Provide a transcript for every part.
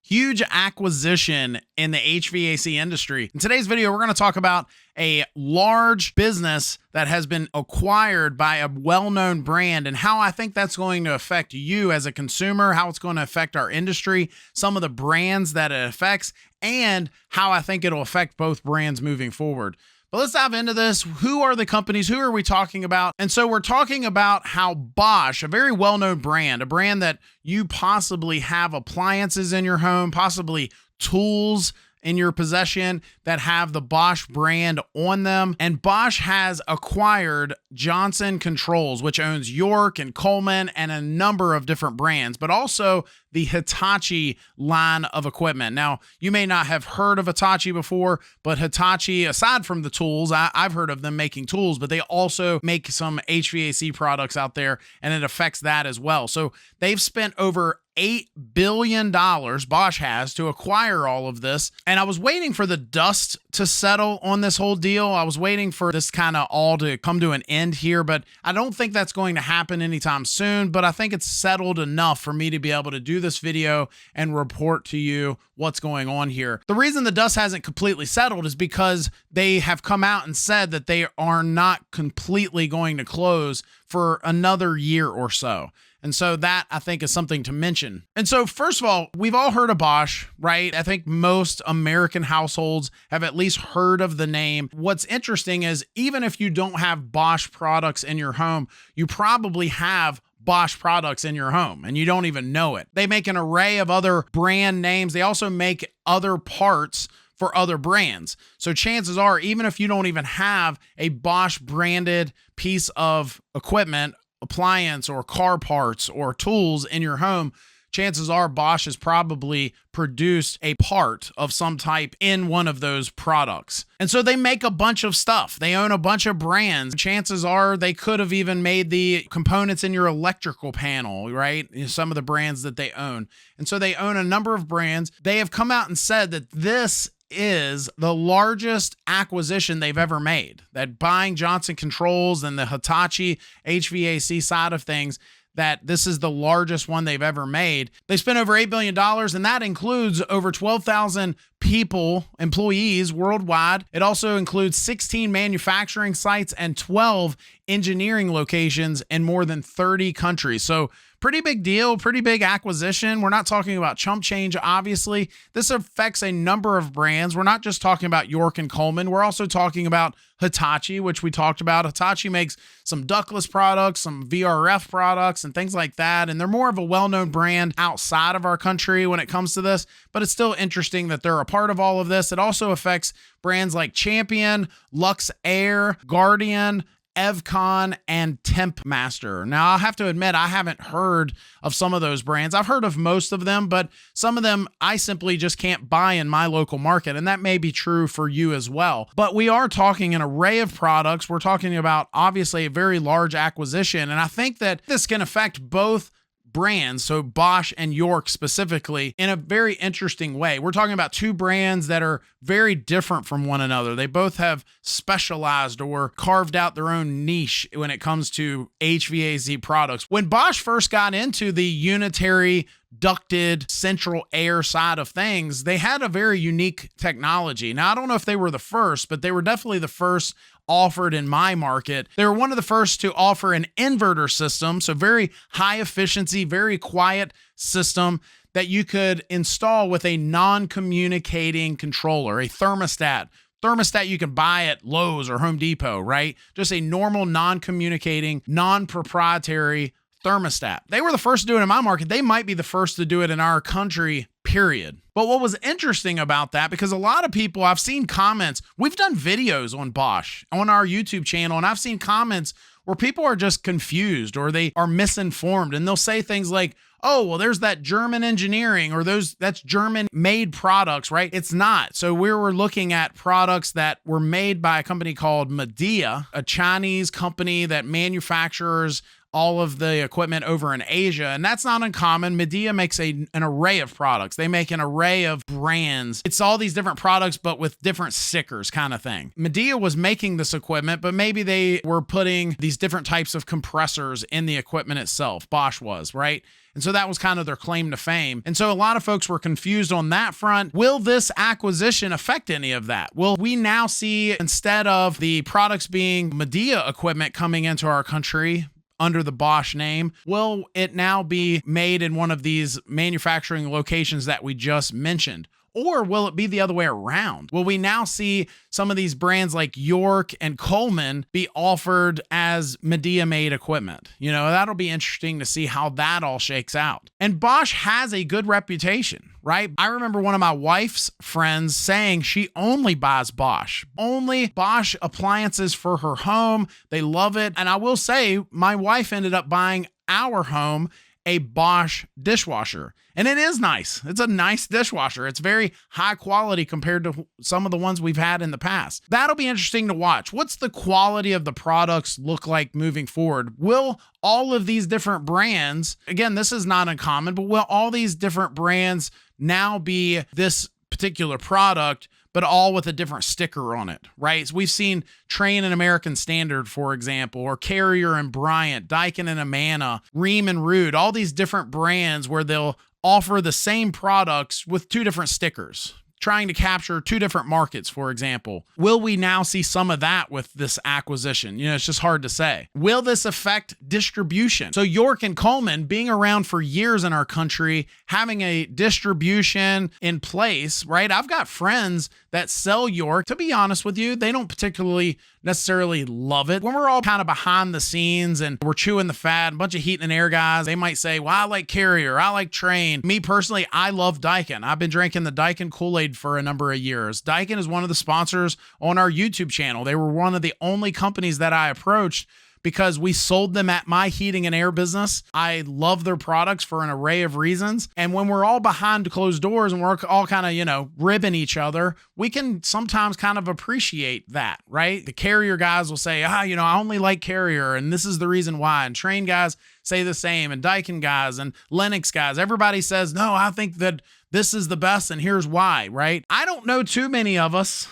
huge acquisition in the HVAC industry. In today's video, we're going to talk about a large business that has been acquired by a well-known brand and how I think that's going to affect you as a consumer, how it's going to affect our industry, some of the brands that it affects, and how I think it'll affect both brands moving forward. But let's dive into this. Who are the companies? Who are we talking about? And so we're talking about how Bosch, a very well-known brand, a brand that you possibly have appliances in your home, possibly tools in your possession that have the Bosch brand on them. And Bosch has acquired Johnson Controls, which owns York and Coleman and a number of different brands, but also the Hitachi line of equipment. Now, you may not have heard of Hitachi before, but Hitachi, aside from the tools, I've heard of them making tools, but they also make some HVAC products out there, and it affects that as well. So they've spent over $8 billion, Bosch has, to acquire all of this. And I was waiting for the dust to settle on this whole deal. I was waiting for this kind of all to come to an end here, but I don't think that's going to happen anytime soon. But I think it's settled enough for me to be able to do this video and report to you what's going on here. The reason the dust hasn't completely settled is because they have come out and said that they are not completely going to close for another year or so. And so that, I think, is something to mention. And so first of all, we've all heard of Bosch, right? I think most American households have at least heard of the name. What's interesting is even if you don't have Bosch products in your home, you probably have Bosch products in your home and you don't even know it. They make an array of other brand names. They also make other parts for other brands. So chances are, even if you don't even have a Bosch branded piece of equipment, appliance or car parts or tools in your home, chances are Bosch has probably produced a part of some type in one of those products. And so they make a bunch of stuff. They own a bunch of brands. Chances are they could have even made the components in your electrical panel, right? Some of the brands that they own. And so they own a number of brands. They have come out and said that this is the largest acquisition they've ever made, that buying Johnson Controls and the Hitachi HVAC side of things, that this is the largest one they've ever made. They spent over $8 billion, and that includes over 12,000 people, employees worldwide. It also includes 16 manufacturing sites and 12 engineering locations in more than 30 countries. So pretty big deal, pretty big acquisition. We're not talking about chump change, obviously. This affects a number of brands. We're not just talking about York and Coleman. We're also talking about Hitachi, which we talked about. Hitachi makes some ductless products, some VRF products, and things like that. And they're more of a well-known brand outside of our country when it comes to this, but it's still interesting that they're a part of all of this. It also affects brands like Champion, Lux Air, Guardian, Evcon, and Tempmaster. Now, I'll have to admit, I haven't heard of some of those brands. I've heard of most of them, but some of them I simply just can't buy in my local market, and that may be true for you as well. But we are talking an array of products. We're talking about, obviously, a very large acquisition, and I think that this can affect both brands, so Bosch and York specifically, in a very interesting way. We're talking about two brands that are very different from one another. They both have specialized or carved out their own niche when it comes to HVAC products. When Bosch first got into the unitary ducted central air side of things, they had a very unique technology. Now, I don't know if they were the first, but they were definitely the first offered in my market. They were one of the first to offer an inverter system, so very high efficiency, very quiet system that you could install with a non-communicating controller, a thermostat. Thermostat you can buy at Lowe's or Home Depot, right? Just a normal non-communicating, non-proprietary thermostat. They were the first to do it in my market. They might be the first to do it in our country, period. But what was interesting about that, because a lot of people, I've seen comments, we've done videos on Bosch on our YouTube channel, and I've seen comments where people are just confused or they are misinformed, and they'll say things like, oh, well, there's that German engineering or that's German made products, right? It's not. So we were looking at products that were made by a company called Midea, a Chinese company that manufactures all of the equipment over in Asia, and that's not uncommon. Midea makes an array of products. They make an array of brands. It's all these different products, but with different stickers kind of thing. Midea was making this equipment, but maybe they were putting these different types of compressors in the equipment itself. Bosch was, right? And so that was kind of their claim to fame. And so a lot of folks were confused on that front. Will this acquisition affect any of that? Will we now see, instead of the products being Midea equipment coming into our country under the Bosch name, will it now be made in one of these manufacturing locations that we just mentioned? Or will it be the other way around? Will we now see some of these brands like York and Coleman be offered as Midea-made equipment? You know, that'll be interesting to see how that all shakes out. And Bosch has a good reputation, right? I remember one of my wife's friends saying she only buys Bosch, only Bosch appliances for her home. They love it. And I will say, my wife ended up buying our home a Bosch dishwasher. And it is nice. It's a nice dishwasher. It's very high quality compared to some of the ones we've had in the past. That'll be interesting to watch. What's the quality of the products look like moving forward? Will all of these different brands, again, this is not uncommon, but will all these different brands now be this particular product, but all with a different sticker on it, right? So we've seen Trane and American Standard, for example, or Carrier and Bryant, Daikin and Amana, Rheem and Rude, all these different brands where they'll offer the same products with two different stickers, trying to capture two different markets, for example. Will we now see some of that with this acquisition? You know, it's just hard to say. Will this affect distribution? So York and Coleman being around for years in our country, having a distribution in place, right? I've got friends that sell York. To be honest with you, they don't particularly necessarily love it. When we're all kind of behind the scenes and we're chewing the fat, a bunch of heat and air guys, they might say, well, I like Carrier, I like Trane. Me personally, I love Daikin. I've been drinking the Daikin Kool-Aid for a number of years. Daikin is one of the sponsors on our YouTube channel. They were one of the only companies that I approached because we sold them at my heating and air business. I love their products for an array of reasons. And when we're all behind closed doors and we're all kind of, you know, ribbing each other, we can sometimes kind of appreciate that, right? The Carrier guys will say, you know, I only like Carrier and this is the reason why. And Trane guys say the same, and Daikin guys and Lennox guys. Everybody says, no, I think that this is the best and here's why, right? I don't know too many of us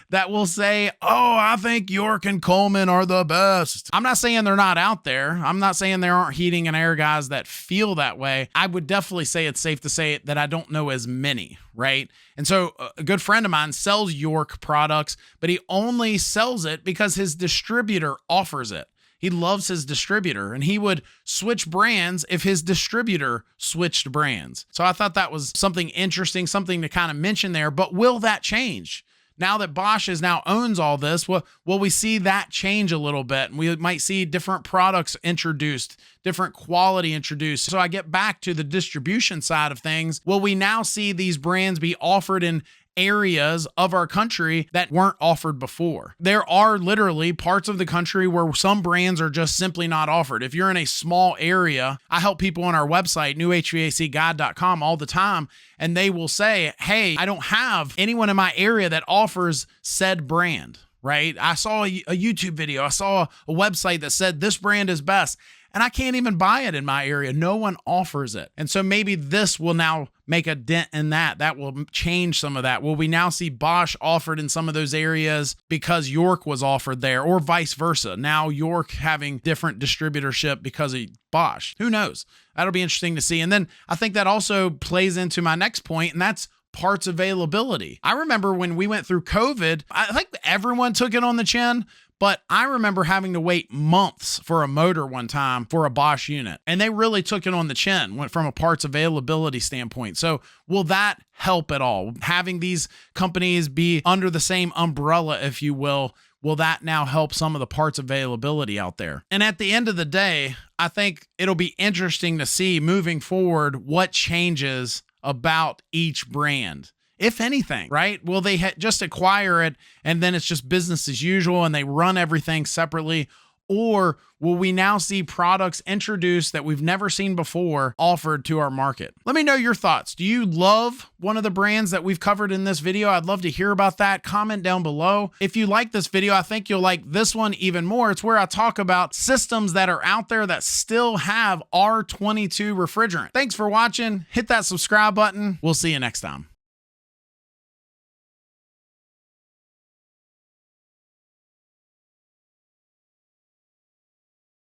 that will say, oh, I think York and Coleman are the best. I'm not saying they're not out there. I'm not saying there aren't heating and air guys that feel that way. I would definitely say it's safe to say that I don't know as many, right? And so a good friend of mine sells York products, but he only sells it because his distributor offers it. He loves his distributor, and he would switch brands if his distributor switched brands. So I thought that was something interesting, something to kind of mention there. But will that change? Now that Bosch now owns all this, will we see that change a little bit? And we might see different products introduced, different quality introduced. So I get back to the distribution side of things. Will we now see these brands be offered in areas of our country that weren't offered before? There are literally parts of the country where some brands are just simply not offered. If you're in a small area, I help people on our website, newhvacguide.com, all the time, and they will say, hey, I don't have anyone in my area that offers said brand, right? I saw a YouTube video, I saw a website that said this brand is best, and I can't even buy it in my area. No one offers it. And so maybe this will now make a dent in that. That will change some of that. Will we now see Bosch offered in some of those areas because York was offered there, or vice versa? Now York having different distributorship because of Bosch. Who knows? That'll be interesting to see. And then I think that also plays into my next point, and that's parts availability. I remember when we went through COVID, I think everyone took it on the chin. But I remember having to wait months for a motor one time for a Bosch unit, and they really took it on the chin from a parts availability standpoint. So will that help at all? Having these companies be under the same umbrella, if you will that now help some of the parts availability out there? And at the end of the day, I think it'll be interesting to see moving forward what changes about each brand, if anything, right? Will they just acquire it and then it's just business as usual and they run everything separately? or will we now see products introduced that we've never seen before offered to our market? Let me know your thoughts. Do you love one of the brands that we've covered in this video? I'd love to hear about that. Comment down below. If you like this video, I think you'll like this one even more. It's where I talk about systems that are out there that still have R22 refrigerant. Thanks for watching. Hit that subscribe button. We'll see you next time.